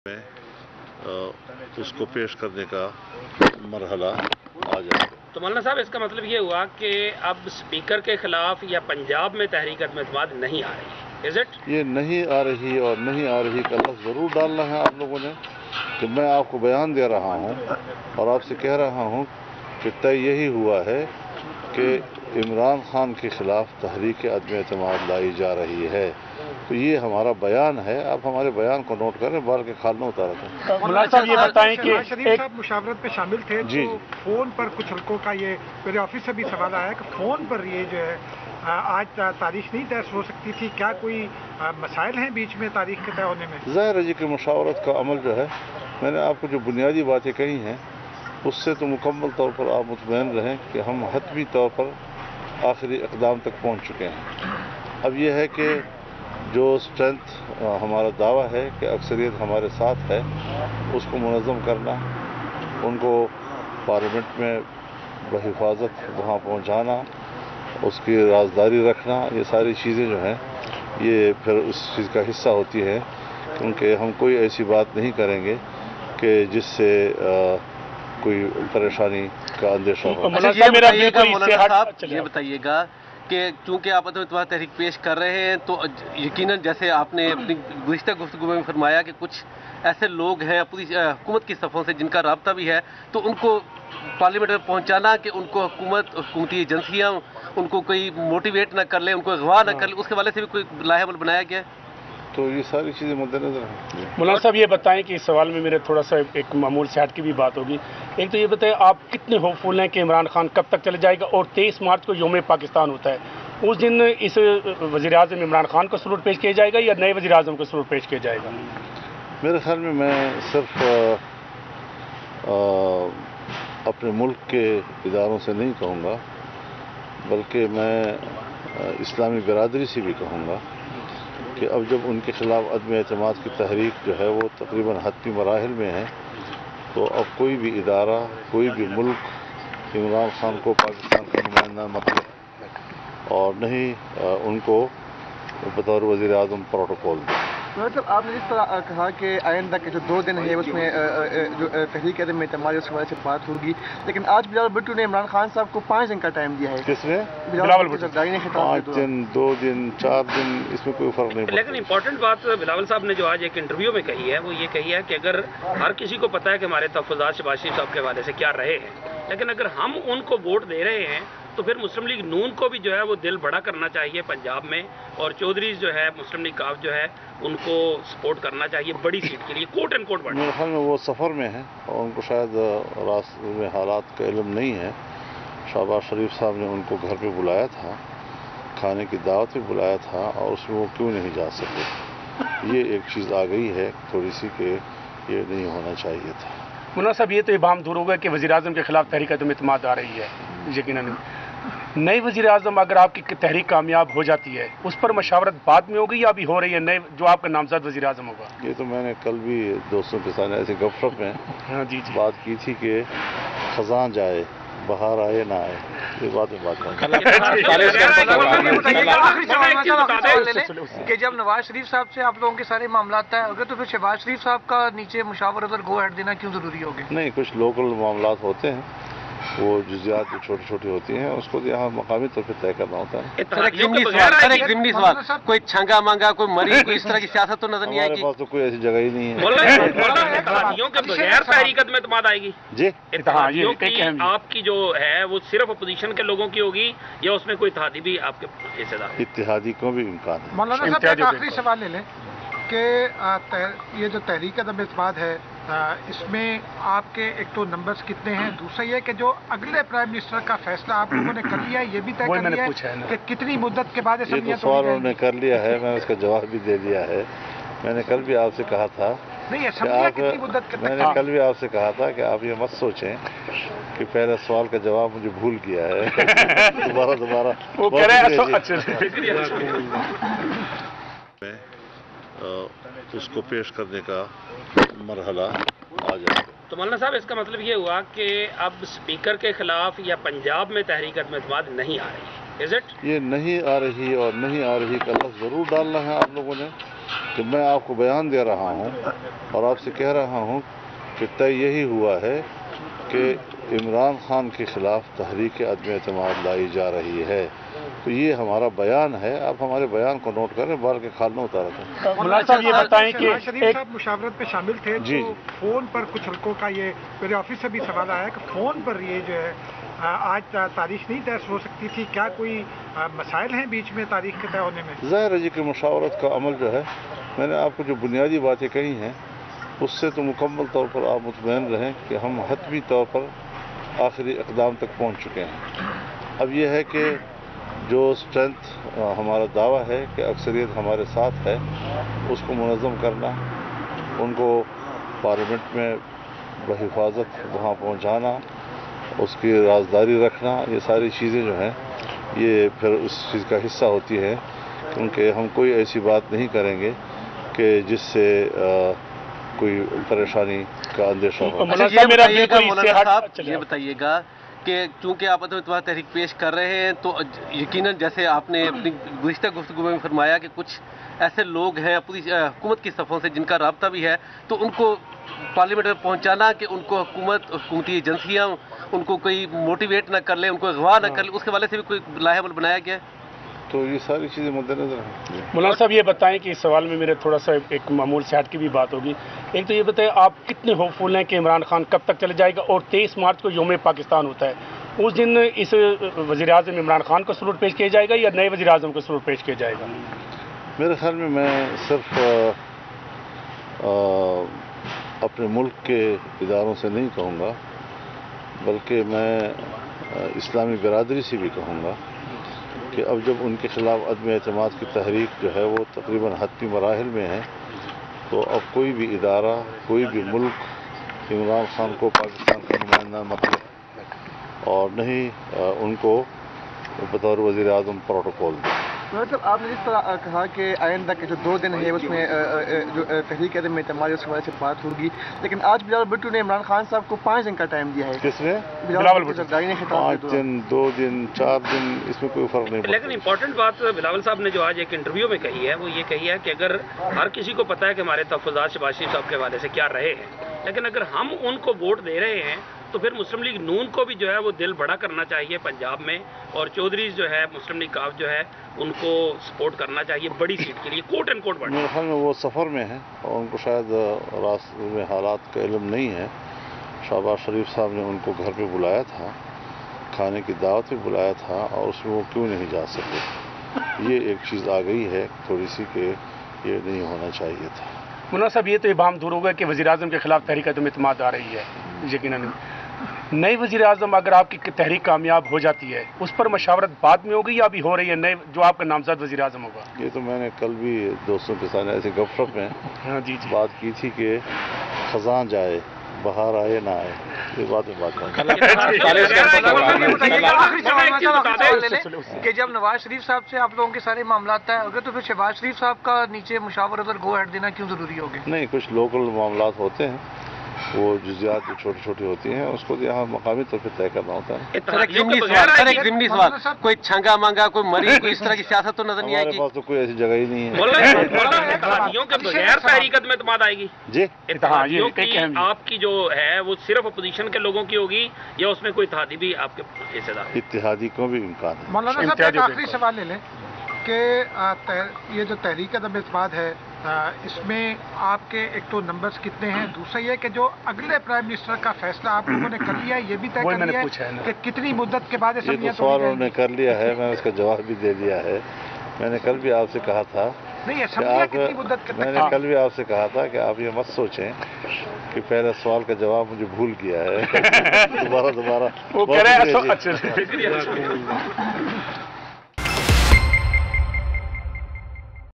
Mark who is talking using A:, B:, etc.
A: में उसको पेश करने का मरहला आ जाए।
B: तो मौलाना साहब, इसका मतलब ये हुआ कि अब स्पीकर के खिलाफ या पंजाब में तहरीक अदम-ए-एतमाद नहीं आ रही, इज इट?
A: ये नहीं आ रही और नहीं आ रही का लफ्ज़ ज़रूर डालना है आप लोगों ने कि मैं आपको बयान दे रहा हूँ और आपसे कह रहा हूँ कि तय यही हुआ है कि इमरान खान के खिलाफ तहरीक अदम-ए-एतमाद लाई जा रही है। तो ये हमारा बयान है, आप हमारे बयान को नोट करें, बाल के खाल न उतारा था।
C: मौलाना साहब ये बताएं कि
D: शरीफ साहब मुशावरत पे शामिल थे,
A: जी,
D: तो फोन पर कुछ हल्कों का ये मेरे ऑफिस से भी सवाल आया कि फोन पर ये जो है आज तारीख नहीं तय हो सकती थी, क्या कोई मसाइल हैं बीच में तारीख के तय होने में?
A: ज़ाहिर है जी कि मुशावरत का अमल जो है, मैंने आपको जो बुनियादी बातें कही हैं उससे तो मुकम्मल तौर पर आप मुतमईन रहें कि हम हतमी तौर पर आखिरी इक़दाम तक पहुँच चुके हैं। अब यह है कि जो स्ट्रेंथ हमारा दावा है कि अक्सरियत हमारे साथ है, उसको मुनज़्ज़म करना, उनको पार्लियामेंट में बहिफाजत वहाँ पहुँचाना, उसकी राजदारी रखना, ये सारी चीज़ें जो हैं ये फिर उस चीज़ का हिस्सा होती है, क्योंकि हम कोई ऐसी बात नहीं करेंगे कि जिससे कोई परेशानी का अंदेशा हो।
E: ये बताइएगा कि चूंकि आप अदम-ए-एतमाद तहरीक पेश कर रहे हैं, तो यकीनन जैसे आपने अपनी गुज़िश्ता गुफ्तगू में फरमाया कि कुछ ऐसे लोग हैं हुकूमत की सफ़ों से जिनका राब्ता भी है, तो उनको पार्लियामेंट में पहुंचाना कि उनको हुकूमती एजेंसियां उनको कोई मोटिवेट ना कर ले, उनको अगवा ना कर ले, उसके वाले से भी कोई लाहेबल बनाया गया है।
A: तो ये सारी चीज़ें मद्देनजर हैं।
C: मौलाना साहब ये बताएं कि इस सवाल में मेरे थोड़ा सा एक मामूल से हट की भी बात होगी। एक तो ये बताएं, आप कितने होपफुल हैं कि इमरान खान कब तक चले जाएगा, और 23 मार्च को यौम पाकिस्तान होता है, उस दिन इस वज़ीर-ए-आज़म इमरान खान को सलूट पेश किया जाएगा या नए वज़ीर-ए-आज़म को सलूट पेश किया जाएगा?
A: मेरे ख्याल में मैं सिर्फ अपने मुल्क के इदारों से नहीं कहूँगा, बल्कि मैं इस्लामी बिरादरी से भी कहूँगा कि अब जब उनके खिलाफ अदम-ए-एतमाद की तहरीक जो है वो तकरीबन हत्मी मराहिल में है, तो अब कोई भी इदारा, कोई भी मुल्क इमरान खान को पाकिस्तान का नुमाइंदा मतलब और नहीं उनको बतौर वज़ीर-ए-आज़म प्रोटोकॉल दे।
F: मतलब आपने जिस तरह कहा कि आइंदा के जो 2 दिन है उसमें जो तहरीक अदम-ए-एतमाद उसके बारे से बात होगी, लेकिन आज बिलावल भुट्टो ने इमरान खान साहब को 5 दिन का टाइम दिया है।
A: किसने?
F: बिलावल भुट्टो ने
A: 5 दिन, 2 दिन, 4 दिन, इसमें कोई फ़र्क नहीं पड़ता।
B: लेकिन इंपॉर्टेंट बात बिलावल साहब ने जो आज एक इंटरव्यू में कही है, वो ये कही है कि अगर हर किसी को पता है कि हमारे तहफ़्फ़ुज़ात शहबाज शरीफ साहब के हवाले से क्या रहे हैं, लेकिन अगर हम उनको वोट दे रहे हैं तो फिर मुस्लिम लीग नून को भी जो है वो दिल बड़ा करना चाहिए पंजाब में, और चौधरी जो है मुस्लिम लीग काफ जो है उनको सपोर्ट करना चाहिए बड़ी सीट के लिए, कोट एंड कोट।
A: मेरे ख्याल में वो सफ़र में है और उनको शायद रास्ते में हालात का इल्म नहीं है। शहबाज शरीफ साहब ने उनको घर पे बुलाया था, खाने की दावत में बुलाया था, और उसमें वो क्यों नहीं जा सके। ये एक चीज़ आ गई है थोड़ी सी कि ये नहीं होना चाहिए था।
C: मौलाना साहब ये तो इबाम दूर होगा कि वज़ीर-ए-आज़म के खिलाफ तहरीक अदम-ए-एतमाद आ रही है, यकीनन नई वज़ीर-ए-आज़म अगर आपकी तहरीक कामयाब हो जाती है, उस पर मशावरत बाद में होगी या अभी हो रही है, नए जो आपका नामज़द वज़ीर-ए-आज़म होगा?
A: ये तो मैंने कल भी दोस्तों के साथ ऐसे गपशप में बात की थी कि खजान जाए बहार आए ना आए, ये बात में बात
D: कि जब नवाज शरीफ साहब से आप लोगों के सारे मामला तय हो गए, तो फिर शहबाज शरीफ साहब का नीचे मुशावरत और गो हेड देना क्यों ज़रूरी हो गया?
A: नहीं, कुछ लोकल मामला होते हैं, वो जुज़ियात जो छोटी छोटी होती हैं उसको यहाँ मकामी तौर पर तय करना होता है।
E: सर एक ज़िमनी सवाल, कोई छंगा मांगा, कोई मरी, कोई इस तरह की सियासत तो नजर नहीं आएगी?
A: हमारे पास तो कोई ऐसी जगह ही नहीं है।
B: इत्तेहादियों के बगैर तहरीक अदम-ए-एतमाद आएगी
A: जी?
B: इत्तेहादियों की आपकी जो है वो सिर्फ अपोजिशन के लोगों की होगी या उसमें कोई इत्तेहादी भी आपके हिस्सेदार?
A: इत्तेहादी को भी इम्कान है।
D: मौलाना साहब एक आखिरी सवाल ले लें कि ये जो तहरीक अदम-ए-एतमाद है, इसमें आपके एक तो नंबर्स कितने हैं, दूसरा ये कि जो अगले प्राइम मिनिस्टर का फैसला आप लोगों ने कर लिया है, ये भी तय कर लिया है कि कितनी मुद्दत के बाद
A: ये तो सवाल उन्होंने कर लिया है, मैंने उसका जवाब भी दे दिया है। मैंने कल भी आपसे कहा था
D: नहीं, कितनी मुद्दत के
A: मैंने कल भी आपसे कहा था कि आप ये मत सोचें कि पहले सवाल का जवाब मुझे भूल गया है। दोबारा
C: वो कह रहे हैं
A: उसको पेश करने का मरहला आ जाए।
B: तो मौलाना साहब, इसका मतलब ये हुआ कि अब स्पीकर के खिलाफ या पंजाब में तहरीक अदम-ए-एतमाद नहीं आ रही, इज इट?
A: ये नहीं आ रही और नहीं आ रही का लफ्ज़ ज़रूर डालना है आप लोगों ने کہ میں آپ کو بیان دے رہا ہوں اور آپ سے کہہ رہا ہوں کہ طے یہی ہوا ہے کہ عمران خان کے خلاف تحریک عدم اعتماد لائی جا رہی ہے. تو یہ ہمارا بیان ہے، آپ ہمارے بیان کو نوٹ کریں، بال کے کھال نہ اتارا تھا.
C: مولانا صاحب یہ بتائیں کہ
D: شریف صاحب مشاورت میں شامل تھے
A: جی
D: تو فون پر کچھ حلقوں کا یہ میرے آفس سے بھی سوال آیا کہ فون پر یہ جو ہے آج تاریخ نہیں طے ہو سکتی تھی، کیا کوئی مسائل ہیں بیچ میں تاریخ کے طے ہونے میں؟
A: ظاہر ہے جی کہ مشاورت کا عمل جو ہے، میں نے آپ کو جو بنیادی باتیں کہی ہیں اس سے تو مکمل طور پر آپ مطمئن رہیں کہ ہم حتمی طور پر آخری اقدام تک پہنچ چکے ہیں. اب یہ ہے کہ جو اسٹرینتھ ہمارا دعویٰ ہے کہ اکثریت ہمارے ساتھ ہے، اس کو منظم کرنا، ان کو پارلیمنٹ میں بحفاظت وہاں پہنچانا، اس کی رازداری رکھنا، یہ ساری چیزیں جو ہیں یہ پھر اس چیز کا حصہ ہوتی ہے، کیونکہ ہم کوئی ایسی بات نہیں کریں گے کہ جس سے کوئی پریشانی کا اندیشہ ہو.
E: یہ بتائیے گا کہ چونکہ آپ عدم اعتماد تحریک پیش کر رہے ہیں تو یقیناً جیسے آپ نے اپنی گزشتہ گفتگو میں فرمایا کہ کچھ ایسے لوگ ہیں پوری حکومت کی صفوں سے جن کا رابطہ بھی ہے، تو ان کو پارلیمنٹ میں پہنچانا کہ ان کو حکومتی ایجنسیاں ان کو کوئی موٹیویٹ نہ کر لیں، ان کو اغوا نہ کر لیں، اس کے حوالے سے بھی کوئی لاہے عمل بنایا گیا ہے.
A: تو یہ ساری چیزیں مد نظر ہیں.
C: مولانا صاحب یہ بتائیں کہ اس سوال میں میرے تھوڑا سا ایک معمول سے ہٹ کی بھی بات ہوگی. ایک تو یہ بتائیں آپ کتنے ہوپ فل ہیں کہ عمران خان کب تک چلے جائے گا، اور 23 مارچ کو یوم پاکستان ہوتا ہے، اس دن اس وزیر اعظم عمران خان کو سلوٹ پیش کیا جائے گا یا نئے وزیر اعظم کو سلوٹ پیش کیا جائے گا؟
A: میرے خیال میں صرف اپنے ملک کے اداروں سے نہیں کہوں گا، بلکہ میں اسلامی برادری سے بھی کہوں گا کہ اب جب ان کے خلاف عدم اعتماد کی تحریک جو ہے وہ تقریباً حتمی مراحل میں ہے، تو اب کوئی بھی ادارہ، کوئی بھی ملک عمران خان کو پاکستان کا نمائندہ مت لے اور نہیں ان کو بطور وزیر اعظم پروٹوکول دے.
F: مطلب آپ نے جس طرح کہا کہ آئندہ کے جو 2 دن ہیں اس میں جو تحریک عدم اعتماد اس حوالے سے بات ہوگی، لیکن آج بلاول بھٹو نے عمران خان صاحب کو 5 دن کا ٹائم دیا ہے.
A: کس نے؟
F: بلاول بھٹو نے
A: 5 دن، 2 دن، 4 دن، اس میں کوئی فرق نہیں پڑتا.
B: لیکن امپورٹنٹ بات بلاول صاحب نے جو آج ایک انٹرویو میں کہی ہے وہ یہ کہی ہے کہ اگر ہر کسی کو پتہ ہے کہ ہمارے تحفظات شہباز شریف صاحب کے حوالے سے کیا رہے ہیں، لیکن اگر ہم ان کو ووٹ دے رہے ہیں تو پھر مسلم لیگ نون کو بھی جو ہے وہ دل بڑا کرنا چاہیے پنجاب میں، اور چودھری جو ہے مسلم لیگ کاف جو ہے ان کو سپورٹ کرنا چاہیے بڑی سیٹ کے لیے، کوٹ اینڈ کوٹ بڑا.
A: میرے خیال میں وہ سفر میں ہیں اور ان کو شاید راستے میں حالات کا علم نہیں ہے. شہباز شریف صاحب نے ان کو گھر پہ بلایا تھا، کھانے کی دعوت پہ بلایا تھا، اور اس میں وہ کیوں نہیں جا سکے. یہ ایک چیز آ گئی ہے تھوڑی سی کہ یہ نہیں ہونا چاہیے تھا.
C: مولانا صاحب یہ تو ابہام دور ہوگا کہ وزیر اعظم کے خلاف تحریک عدم اعتماد آ رہی ہے. یقیناً نئی وزیر اعظم اگر آپ کی تحریک کامیاب ہو جاتی ہے، اس پر مشاورت بعد میں ہوگی یا ابھی ہو رہی ہے؟ نئے جو آپ کا نامزد وزیر اعظم ہوگا.
A: یہ تو میں نے کل بھی دوستوں کے ساتھ ایسے گپ شپ میں بات کی تھی کہ خزاں جائے بہار آئے نہ آئے، یہ بات
D: کہ جب نواز شریف صاحب سے آپ لوگوں کے سارے معاملات طے ہو گئے تو پھر شہباز شریف صاحب کا نیچے مشاورت اور گو ہیڈ دینا کیوں ضروری ہو گیا؟
A: نہیں، کچھ لوکل معاملات ہوتے ہیں، وہ جزیات جو چھوٹی چھوٹی ہوتی ہیں اس کو یہاں مقامی طور پہ طے کرنا ہوتا ہے.
E: ضمنی سوال، کوئی چھنگا مانگا، کوئی مری، کوئی اس طرح کی سیاست تو نظر نہیں آئے گی؟
A: ہمارے پاس تو کوئی ایسی جگہ ہی نہیں ہے.
B: اتحادیوں کے بغیر تحریک عدم اعتماد آئے گی؟
A: جی،
B: اتحادیوں کی آپ کی جو ہے وہ صرف اپوزیشن کے لوگوں کی ہوگی یا اس میں کوئی اتحادی بھی آپ کے حصے دار؟
A: اتحادی کو بھی امکان ہے.
D: مولانا صاحب ایک آخری سوال لے لیں کہ یہ جو تحریک عدم اعتماد ہے اس میں آپ کے ایک تو نمبرز کتنے ہیں، دوسرا یہ کہ جو اگلے پرائم منسٹر کا فیصلہ آپ لوگوں نے کر لیا ہے، یہ بھی طے کر لیا ہے کہ کتنی مدت کے بعد
A: یہ تو سوال انہوں نے کر لیا ہے، میں نے اس کا جواب بھی دے دیا ہے. میں نے کل بھی آپ سے کہا تھا میں نے کل بھی آپ سے کہا تھا کہ آپ یہ مت سوچیں کہ پہلے سوال کا جواب مجھے بھول گیا ہے. دوبارہ